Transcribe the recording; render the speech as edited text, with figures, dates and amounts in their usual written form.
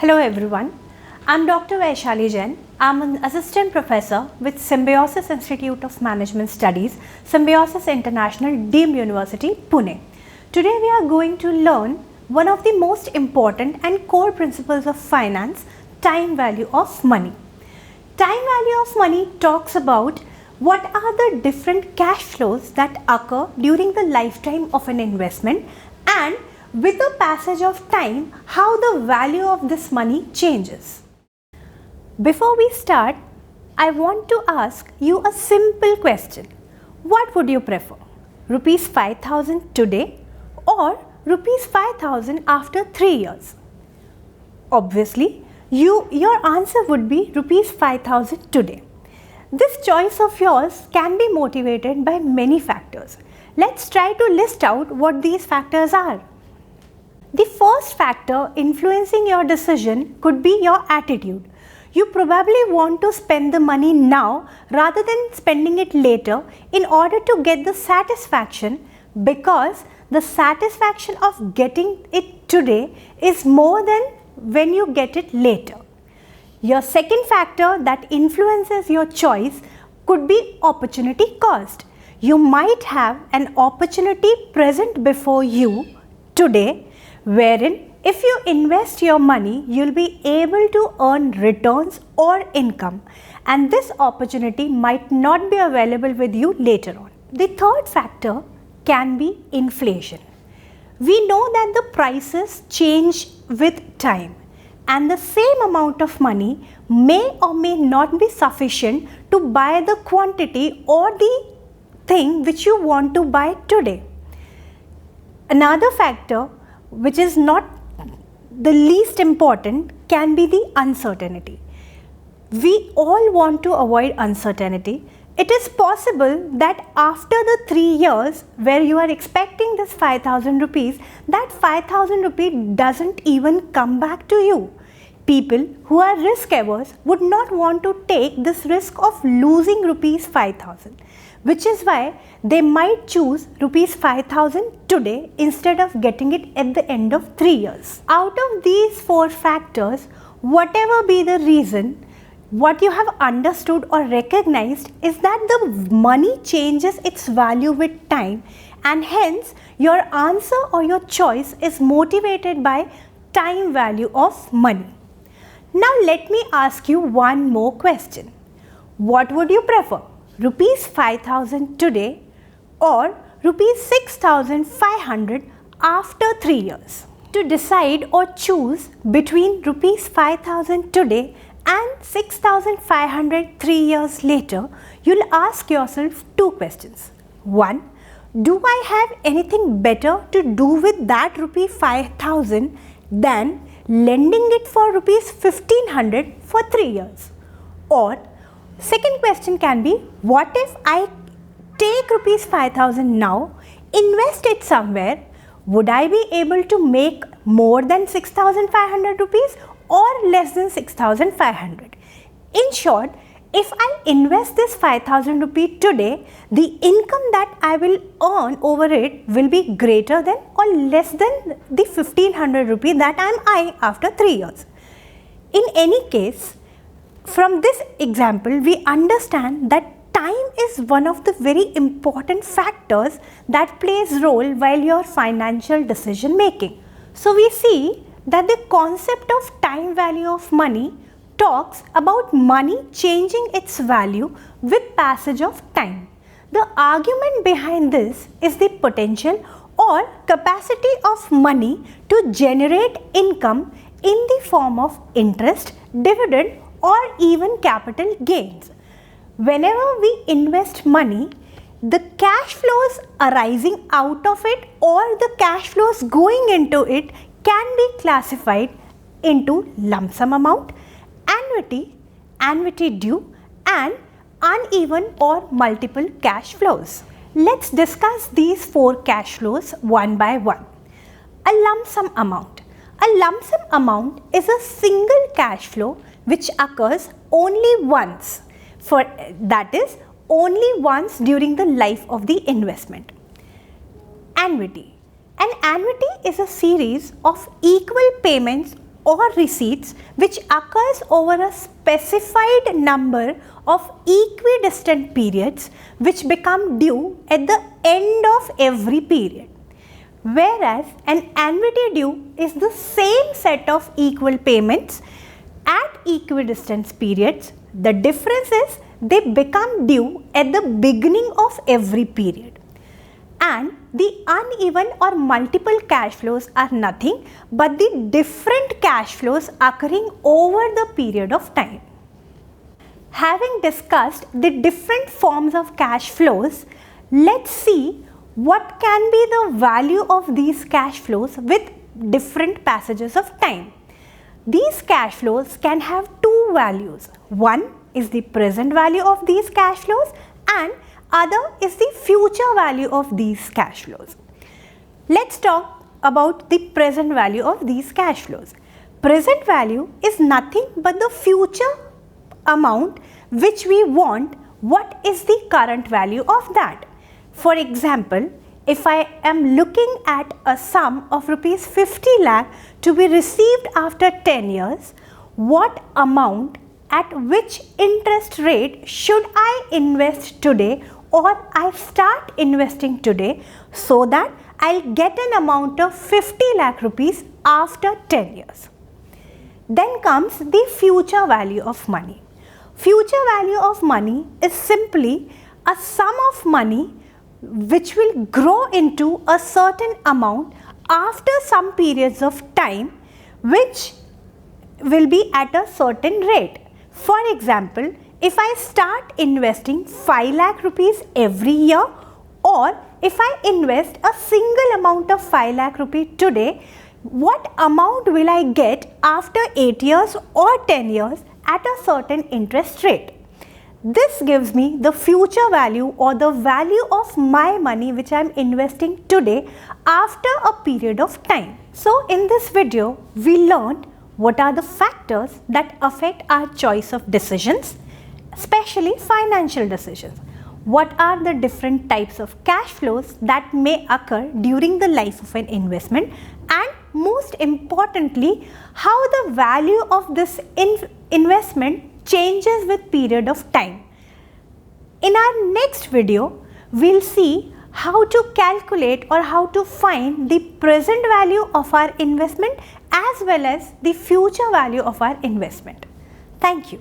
Hello everyone, I'm Dr. Vaishali Jain. I'm an assistant professor with Symbiosis Institute of Management Studies, Symbiosis International Deemed University, Pune. Today we are going to learn one of the most important and core principles of finance, time value of money. Time value of money talks about what are the different cash flows that occur during the lifetime of an investment, and with the passage of time, how the value of this money changes. Before we start, I want to ask you a simple question. What would you prefer? Rupees 5,000 today or rupees 5,000 after 3 years? Obviously, your answer would be rupees 5,000 today. This choice of yours can be motivated by many factors. Let's try to list out what these factors are. The first factor influencing your decision could be your attitude. You probably want to spend the money now rather than spending it later in order to get the satisfaction, because the satisfaction of getting it today is more than when you get it later. Your second factor that influences your choice could be opportunity cost. You might have an opportunity present before you today, wherein if you invest your money, you'll be able to earn returns or income, and this opportunity might not be available with you later on. The third factor can be inflation. We know that the prices change with time, and the same amount of money may or may not be sufficient to buy the quantity or the thing which you want to buy today. Another factor, which is not the least important, can be the uncertainty. We all want to avoid uncertainty. It is possible that after the 3 years where you are expecting this 5,000 rupees, that 5,000 rupees doesn't even come back to you. People who are risk averse would not want to take this risk of losing rupees 5,000, which is why they might choose rupees 5,000 today instead of getting it at the end of 3 years. Out of these 4 factors, whatever be the reason, what you have understood or recognized is that the money changes its value with time, and hence your answer or your choice is motivated by time value of money. Now let me ask you one more question. What would you prefer? Rupees 5,000 today or rupees 6,500 after 3 years? To decide or choose between rupees 5,000 today and 6,500 3 years later, you'll ask yourself 2 questions. 1. Do I have anything better to do with that rupee 5,000 than lending it for rupees 1,500 for 3 years? Or second question can be, what if I take rupees 5,000 now, invest it somewhere, would I be able to make more than 6,500 rupees or less than 6,500? In short, if I invest this 5,000 rupee today, the income that I will earn over it will be greater than or less than the 1,500 rupee that I am eyeing after 3 years. In any case, from this example, we understand that time is one of the very important factors that plays role while your financial decision making. So we see that the concept of time value of money talks about money changing its value with passage of time. The argument behind this is the potential or capacity of money to generate income in the form of interest, dividend, or even capital gains. Whenever we invest money, the cash flows arising out of it or the cash flows going into it can be classified into lump sum amount, annuity, annuity due, and uneven or multiple cash flows. Let's discuss these 4 cash flows one by one. A lump sum amount. A lump sum amount is a single cash flow which occurs only once, that is only once during the life of the investment. Annuity. An annuity is a series of equal payments or receipts which occurs over a specified number of equidistant periods which become due at the end of every period. Whereas an annuity due is the same set of equal payments at equidistant periods. The difference is they become due at the beginning of every period. And the uneven or multiple cash flows are nothing but the different cash flows occurring over the period of time. Having discussed the different forms of cash flows, let's see what can be the value of these cash flows with different passages of time. These cash flows can have two values. One is the present value of these cash flows and other is the future value of these cash flows. Let's talk about the present value of these cash flows. Present value is nothing but the future amount which we want. What is the current value of that? For example, if I am looking at a sum of rupees 50 lakh to be received after 10 years, what amount at which interest rate should I invest today or I start investing today so that I'll get an amount of 50 lakh rupees after 10 years. Then comes the future value of money. Future value of money is simply a sum of money which will grow into a certain amount after some periods of time, which will be at a certain rate. For example, if I start investing 5 lakh rupees every year, or if I invest a single amount of 5 lakh rupees today, what amount will I get after 8 years or 10 years at a certain interest rate? This gives me the future value or the value of my money which I am investing today after a period of time. So in this video, we learned what are the factors that affect our choice of decisions, especially financial decisions. What are the different types of cash flows that may occur during the life of an investment, and most importantly, how the value of this investment changes with period of time. In our next video, we'll see how to calculate or how to find the present value of our investment as well as the future value of our investment. Thank you.